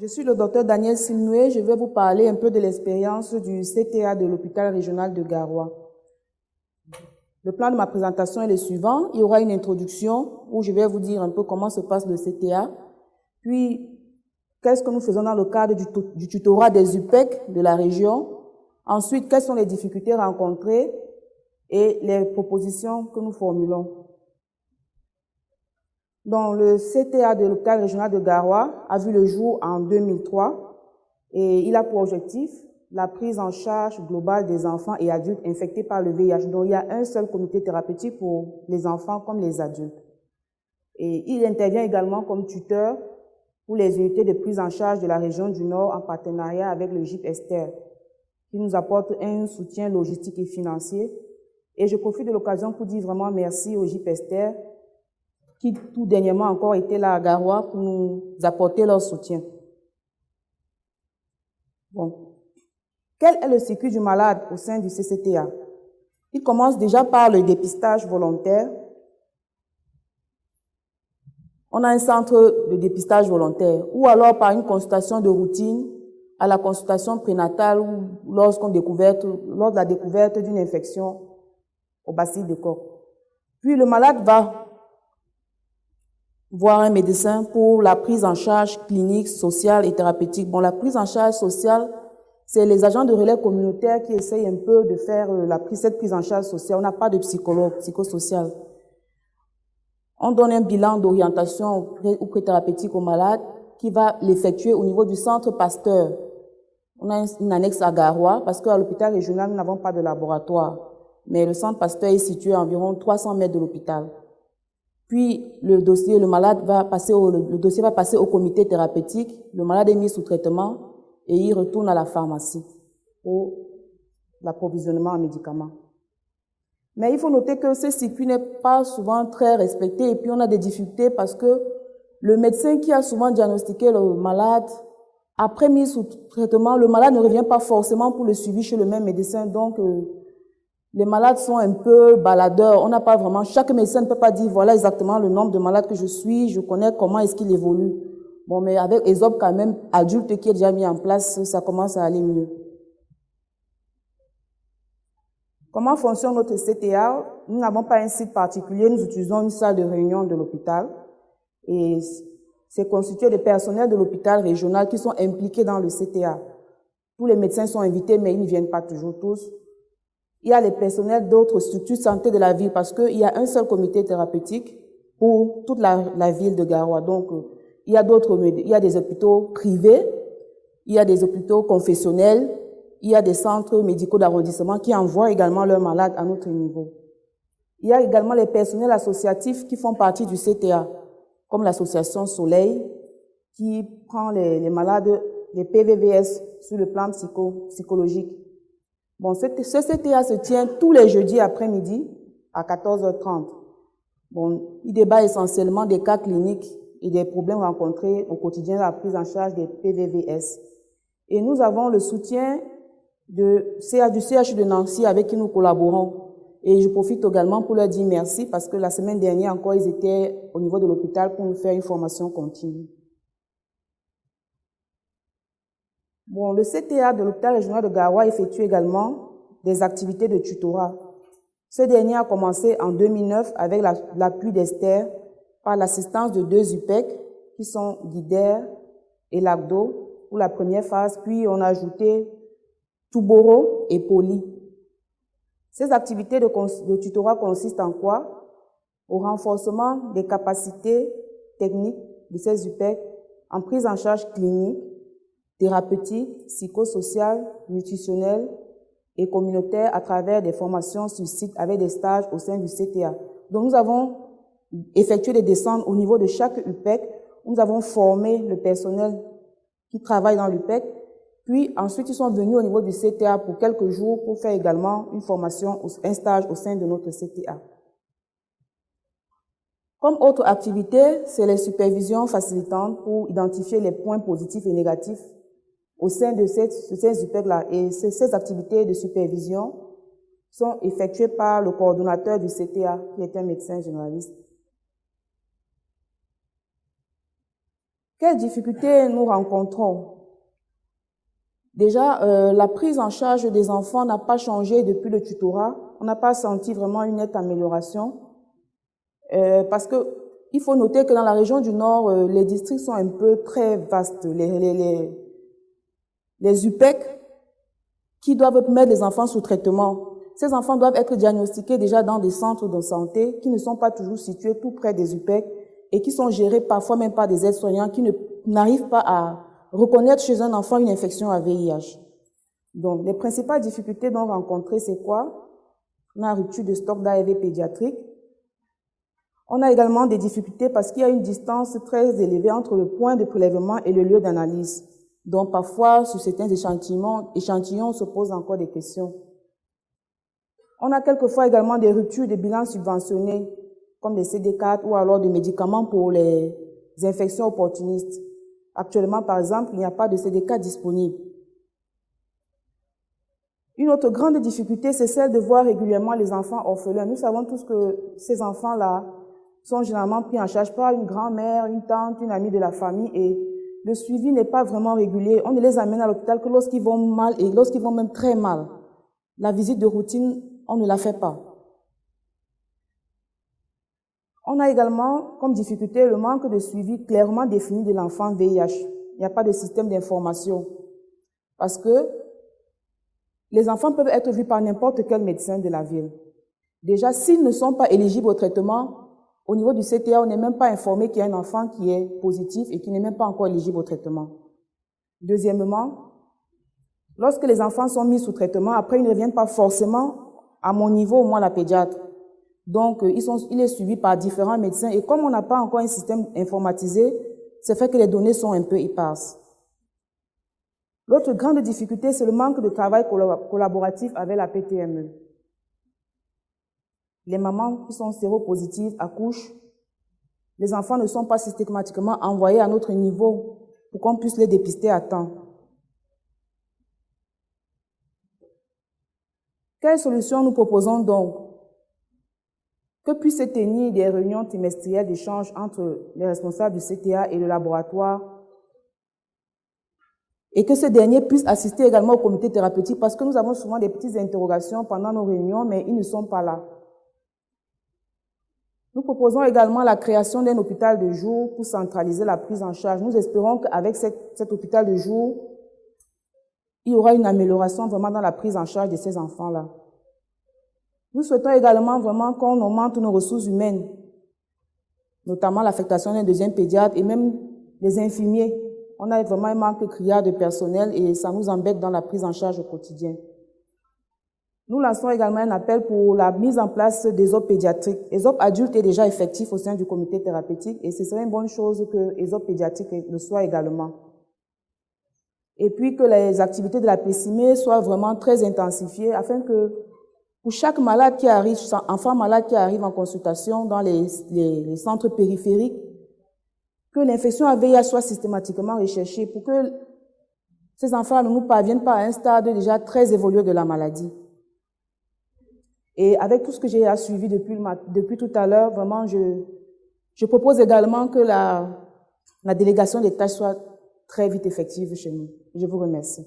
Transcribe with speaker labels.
Speaker 1: Je suis le docteur Daniel Simnoué. Je vais vous parler un peu de l'expérience du CTA de l'hôpital régional de Garoua. Le plan de ma présentation est le suivant. Il y aura une introduction où je vais vous dire un peu comment se passe le CTA, puis qu'est-ce que nous faisons dans le cadre du tutorat des UPEC de la région. Ensuite, quelles sont les difficultés rencontrées et les propositions que nous formulons. Donc, le CTA de l'hôpital régional de Garoua a vu le jour en 2003 et il a pour objectif la prise en charge globale des enfants et adultes infectés par le VIH. Donc, il y a un seul comité thérapeutique pour les enfants comme les adultes. Et il intervient également comme tuteur pour les unités de prise en charge de la région du Nord en partenariat avec le GIP Esther, qui nous apporte un soutien logistique et financier. Et je profite de l'occasion pour dire vraiment merci au GIP Esther, qui tout dernièrement encore était là à Garoua pour nous apporter leur soutien. Bon. Quel est le circuit du malade au sein du CCTA? Il commence déjà par le dépistage volontaire. On a un centre de dépistage volontaire, ou alors par une consultation de routine à la consultation prénatale ou lors de la découverte d'une infection au bacille de coque. Puis le malade va voir un médecin pour la prise en charge clinique, sociale et thérapeutique. Bon, la prise en charge sociale, c'est les agents de relais communautaires qui essayent un peu de faire cette prise en charge sociale. On n'a pas de psychologue, psychosocial. On donne un bilan d'orientation ou pré-thérapeutique au malade qui va l'effectuer au niveau du centre Pasteur. On a une annexe à Garoua parce qu'à l'hôpital régional, nous n'avons pas de laboratoire. Mais le centre Pasteur est situé à environ 300 mètres de l'hôpital. Puis, le dossier va passer au comité thérapeutique. Le malade est mis sous traitement et il retourne à la pharmacie pour l'approvisionnement en médicaments. Mais il faut noter que ce circuit n'est pas souvent très respecté et puis on a des difficultés parce que le médecin qui a souvent diagnostiqué le malade, après mise sous traitement, le malade ne revient pas forcément pour le suivi chez le même médecin. Donc, les malades sont un peu baladeurs. On n'a pas vraiment, chaque médecin ne peut pas dire voilà exactement le nombre de malades que je suis, je connais comment est-ce qu'il évolue. Bon, mais avec ESOP quand même, adulte qui est déjà mis en place, ça commence à aller mieux. Comment fonctionne notre CTA? Nous n'avons pas un site particulier, nous utilisons une salle de réunion de l'hôpital et c'est constitué de personnels de l'hôpital régional qui sont impliqués dans le CTA. Tous les médecins sont invités, mais ils ne viennent pas toujours tous. Il y a les personnels d'autres structures de santé de la ville parce qu'il y a un seul comité thérapeutique pour toute la ville de Garoua. Donc, il y a des hôpitaux privés, il y a des hôpitaux confessionnels, il y a des centres médicaux d'arrondissement qui envoient également leurs malades à notre niveau. Il y a également les personnels associatifs qui font partie du CTA, comme l'association Soleil, qui prend les malades, les PVVS, sur le plan psychologique. Bon, ce CTA se tient tous les jeudis après-midi à 14h30. Bon, il débat essentiellement des cas cliniques et des problèmes rencontrés au quotidien dans la prise en charge des PVVS. Et nous avons le soutien du CHU de Nancy avec qui nous collaborons. Et je profite également pour leur dire merci parce que la semaine dernière encore, ils étaient au niveau de l'hôpital pour nous faire une formation continue. Bon, le CTA de l'hôpital régional de Garoua effectue également des activités de tutorat. Ce dernier a commencé en 2009 avec l'appui d'Esther par l'assistance de 2 UPEC qui sont Guider et Lagdo pour la première phase, puis on a ajouté Touboro et Poli. Ces activités de tutorat consistent en quoi? Au renforcement des capacités techniques de ces UPEC en prise en charge clinique, thérapeutique, psychosociale, nutritionnelle et communautaire à travers des formations sur site avec des stages au sein du CTA. Donc nous avons effectué des descentes au niveau de chaque UPEC. Nous avons formé le personnel qui travaille dans l'UPEC. Puis ensuite, ils sont venus au niveau du CTA pour quelques jours pour faire également une formation, un stage au sein de notre CTA. Comme autre activité, c'est les supervisions facilitantes pour identifier les points positifs et négatifs au sein de ces UPEC-là. Et ces activités de supervision sont effectuées par le coordonnateur du CTA, qui est un médecin généraliste. Quelles difficultés nous rencontrons? Déjà, la prise en charge des enfants n'a pas changé depuis le tutorat. On n'a pas senti vraiment une nette amélioration. Parce que il faut noter que dans la région du Nord, les districts sont un peu très vastes. Les UPEC qui doivent mettre les enfants sous traitement. Ces enfants doivent être diagnostiqués déjà dans des centres de santé qui ne sont pas toujours situés tout près des UPEC et qui sont gérés parfois même par des aides-soignants qui n'arrivent pas à reconnaître chez un enfant une infection à VIH. Donc, les principales difficultés dont rencontrer, c'est quoi? On a une rupture de stock d'ARV pédiatrique. On a également des difficultés parce qu'il y a une distance très élevée entre le point de prélèvement et le lieu d'analyse. Donc, parfois, sur certains échantillons, on se pose encore des questions. On a quelquefois également des ruptures de bilans subventionnés, comme des CD4 ou alors des médicaments pour les infections opportunistes. Actuellement, par exemple, il n'y a pas de CD4 disponible. Une autre grande difficulté, c'est celle de voir régulièrement les enfants orphelins. Nous savons tous que ces enfants-là sont généralement pris en charge par une grand-mère, une tante, une amie de la famille et le suivi n'est pas vraiment régulier. On ne les amène à l'hôpital que lorsqu'ils vont mal et lorsqu'ils vont même très mal. La visite de routine, on ne la fait pas. On a également comme difficulté le manque de suivi clairement défini de l'enfant VIH. Il n'y a pas de système d'information. Parce que les enfants peuvent être vus par n'importe quel médecin de la ville. Déjà, s'ils ne sont pas éligibles au traitement, au niveau du CTA, on n'est même pas informé qu'il y a un enfant qui est positif et qui n'est même pas encore éligible au traitement. Deuxièmement, lorsque les enfants sont mis sous traitement, après, ils ne reviennent pas forcément à mon niveau, moi, la pédiatre. Donc, il est suivi par différents médecins et comme on n'a pas encore un système informatisé, c'est fait que les données sont un peu éparses. L'autre grande difficulté, c'est le manque de travail collaboratif avec la PTME. Les mamans qui sont séropositives accouchent. Les enfants ne sont pas systématiquement envoyés à notre niveau pour qu'on puisse les dépister à temps. Quelles solutions nous proposons donc? Que puissent se tenir des réunions trimestrielles d'échange entre les responsables du CTA et le laboratoire et que ce dernier puisse assister également au comité thérapeutique parce que nous avons souvent des petites interrogations pendant nos réunions, mais ils ne sont pas là. Nous proposons également la création d'un hôpital de jour pour centraliser la prise en charge. Nous espérons qu'avec cet hôpital de jour, il y aura une amélioration vraiment dans la prise en charge de ces enfants-là. Nous souhaitons également vraiment qu'on augmente nos ressources humaines, notamment l'affectation d'un deuxième pédiatre et même des infirmiers. On a vraiment un manque criard de personnel et ça nous embête dans la prise en charge au quotidien. Nous lançons également un appel pour la mise en place des ESOP pédiatriques. ESOP adulte est déjà effectif au sein du comité thérapeutique et ce serait une bonne chose que ESOP pédiatrique le soit également. Et puis que les activités de la PCME soient vraiment très intensifiées afin que pour chaque malade qui arrive, enfant malade qui arrive en consultation dans les centres périphériques, que l'infection à VIH soit systématiquement recherchée pour que ces enfants ne nous parviennent pas à un stade déjà très évolué de la maladie. Et avec tout ce que j'ai suivi depuis tout à l'heure, vraiment, je propose également que la délégation des tâches soit très vite effective chez nous. Je vous remercie.